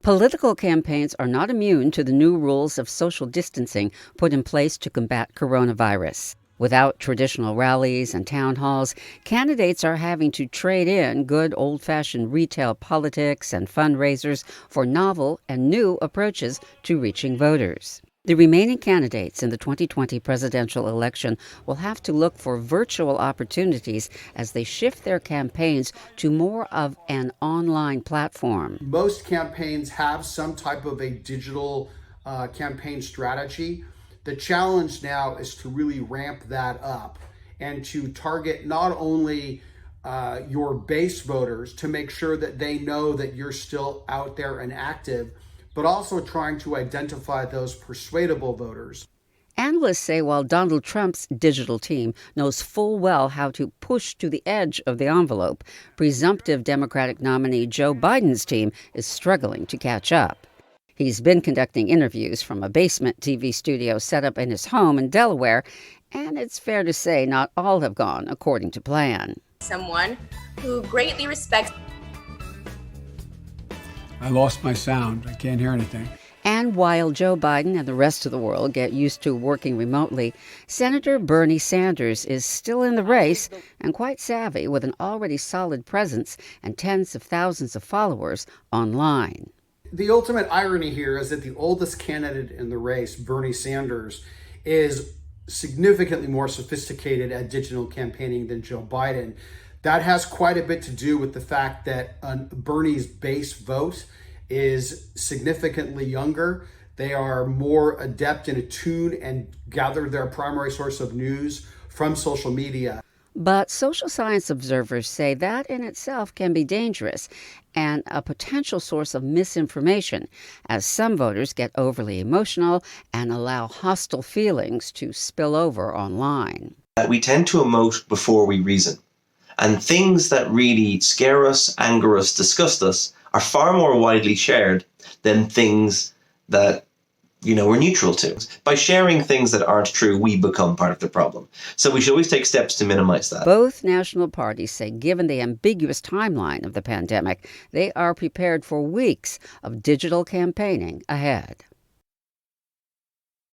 Political campaigns are not immune to the new rules of social distancing put in place to combat coronavirus. Without traditional rallies and town halls, candidates are having to trade in good old-fashioned retail politics and fundraisers for novel and new approaches to reaching voters. The remaining candidates in the 2020 presidential election will have to look for virtual opportunities as they shift their campaigns to more of an online platform. Most campaigns have some type of a digital campaign strategy. The challenge now is to really ramp that up and to target not only your base voters to make sure that they know that you're still out there and active, but also trying to identify those persuadable voters. Analysts say while Donald Trump's digital team knows full well how to push to the edge of the envelope, presumptive Democratic nominee Joe Biden's team is struggling to catch up. He's been conducting interviews from a basement TV studio set up in his home in Delaware, and it's fair to say not all have gone according to plan. Someone who greatly respects. I lost my sound. I can't hear anything. And while Joe Biden and the rest of the world get used to working remotely, Senator Bernie Sanders is still in the race and quite savvy with an already solid presence and tens of thousands of followers online. The ultimate irony here is that the oldest candidate in the race, Bernie Sanders, is significantly more sophisticated at digital campaigning than Joe Biden. That has quite a bit to do with the fact that Bernie's base vote is significantly younger. They are more adept and attuned and gather their primary source of news from social media. But social science observers say that in itself can be dangerous and a potential source of misinformation, as some voters get overly emotional and allow hostile feelings to spill over online. We tend to emote before we reason. And things that really scare us, anger us, disgust us are far more widely shared than things that, we're neutral to. By sharing things that aren't true, we become part of the problem. So we should always take steps to minimize that. Both national parties say given the ambiguous timeline of the pandemic, they are prepared for weeks of digital campaigning ahead.